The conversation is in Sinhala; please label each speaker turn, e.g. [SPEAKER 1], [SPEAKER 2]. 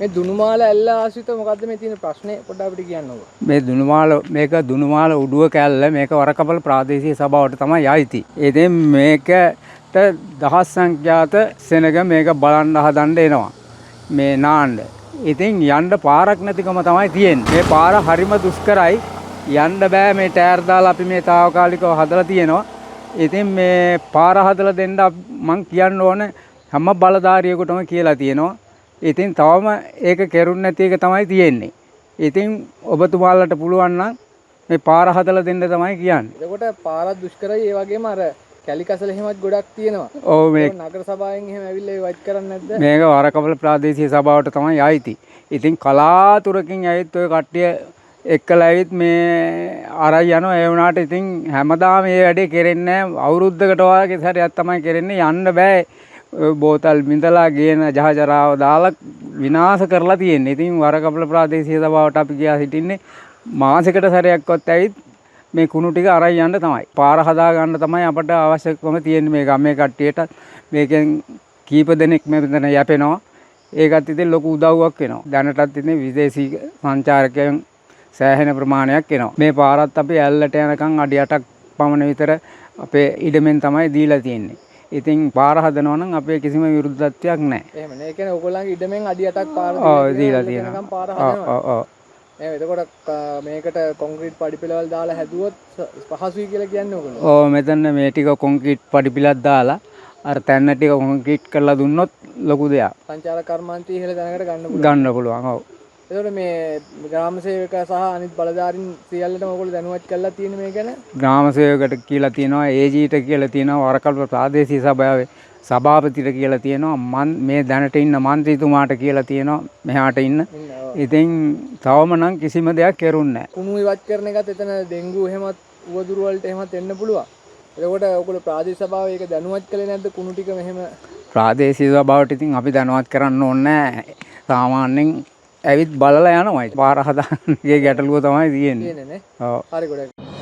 [SPEAKER 1] මේ දුනුමාල ඇල්ල ආශ්‍රිත මොකද්ද මේ තියෙන ප්‍රශ්නේ පොඩ්ඩක් අපිට කියන්නකෝ.
[SPEAKER 2] මේ දුනුමාල උඩුව කැල්ල මේක වරකපල ප්‍රාදේශීය සභාවට තමයි ආйти. ඉතින් මේකට දහස් සංඛ්‍යාත සෙනග මේක බලන්න හදන්න එනවා. මේ නාන්න. ඉතින් යන්න පාරක් නැතිකම තමයි තියෙන්නේ. මේ පාර හරිම දුෂ්කරයි. යන්න බෑ මේ ටයර් දාලා අපි මේ తాවකාලිකව හදලා තියෙනවා. ඉතින් මේ පාර හදලා දෙන්න මං කියන්න ඕනේ හැම බලධාරියෙකුටම කියලා තියෙනවා. ඉතින් තවම ඒක කෙරුන්නේ නැති එක තමයි තියෙන්නේ. ඉතින් ඔබතුමාලට පුළුවන් නම් මේ පාර හදලා දෙන්න තමයි කියන්නේ.
[SPEAKER 1] එතකොට පාරක් දුෂ්කරයි ඒ වගේම අර කැලිකසල එහෙමත් ගොඩක් තියෙනවා.
[SPEAKER 2] ඔව් මේ
[SPEAKER 1] නගර සභාවෙන් එහෙම ඇවිල්ලා ඒ වයිට් කරන්නේ නැද්ද?
[SPEAKER 2] මේක වරකපල ප්‍රාදේශීය සභාවට තමයි ආйти. ඉතින් කලාතුරකින් ඇවිත් ඔය කට්ටිය එක්කලා ඇවිත් මේ අරයි යනවා. ඒ වුණාට ඉතින් හැමදාම මේ වැඩේ කෙරෙන්නේ නැහැ. අවුරුද්දකට වාගේ සැරයක් තමයි කෙරෙන්නේ. යන්න බෑ. බෝතල් බිඳලා ගේන ජහජරාව දාලා විනාශ කරලා තියෙන්නේ. ඉතින් වරකපල ප්‍රාදේශීය සභාවට අපි ගියා සිටින්නේ මාසෙකට සැරයක්වත් ඇවිත් මේ කුණු ටික අරයි යන්න තමයි. පාර හදා ගන්න තමයි අපට අවශ්‍යකම තියෙන්නේ මේ ගමේ කට්ටියට. මේකෙන් කීප දෙනෙක් මෙතන යැපෙනවා. ඒකත් ඉතින් ලොකු උදව්වක් වෙනවා. දැනටත් ඉතින් විදේශී සංචාරකයන් සෑහෙන ප්‍රමාණයක් එනවා. මේ පාරත් අපි ඇල්ලට යනකම් අඩි 8ක් පමණ විතර අපේ ඉඩමෙන් තමයි දීලා තියෙන්නේ. ඉතින් පාර හදනවා නම් අපේ කිසිම විරුද්ධත්වයක් නැහැ.
[SPEAKER 1] එහෙම නේ. ඒ කියන්නේ ඕගොල්ලන්ගේ ඉඩමෙන් අඩි 8ක් පාර
[SPEAKER 2] දීලා තියෙනවා.
[SPEAKER 1] පාර හදනවා. ඔව්. එතකොට මේකට කොන්ක්‍රීට් පඩිපෙළවල් දාලා හැදුවොත් පහසුයි කියලා කියන්නේ ඕගොල්ලෝ.
[SPEAKER 2] ඔව් මෙතන මේ ටික කොන්ක්‍රීට් පඩිපෙළක් දාලා අර තැන්න ටික කොන්ක්‍රීට් කරලා දුන්නොත් ලොකු දෙයක්.
[SPEAKER 1] සංචාරක කර්මාන්තය ඉහළ තැනකට
[SPEAKER 2] ගන්න පුළුවන්. ඔව්.
[SPEAKER 1] එතකොට මේ ග්‍රාම සේවක සහ අනිත් බලධාරීන් සියල්ලටම ඔයගොල්ලෝ දැනුවත් කරලා තියෙන මේ ගැන
[SPEAKER 2] ග්‍රාම සේවකට කියලා තියෙනවා AGට කියලා තියෙනවා වරකල්ප ප්‍රාදේශීය සභාවේ සභාපතිට කියලා තියෙනවා මේ දැනට ඉන්න മന്ത്രിතුමාට කියලා තියෙනවා මෙහාට ඉන්න. ඉතින් තවම නම් කිසිම දෙයක් කෙරුන්නේ නැහැ.
[SPEAKER 1] කුණු ඉවත් කරන එකත් එතන ඩෙන්ගු එහෙමත් උවදුරු වලට එහෙමත් එන්න පුළුවන්. එතකොට ඔයගොල්ලෝ ප්‍රාදේශීය සභාව ඒක දැනුවත් කළේ නැද්ද කුණු ටික මෙහෙම
[SPEAKER 2] ප්‍රාදේශීය සභාවට ඉතින් අපි දැනුවත් කරන්න ඕනේ නැහැ. සාමාන්‍යයෙන් ඇවිත් බලලා යනවා. පාර හදාන්නේ ගැටලුව තමයි තියෙන්නේ.
[SPEAKER 1] තියෙන්නේ නේ. ඔව්. හරි ගොඩක්.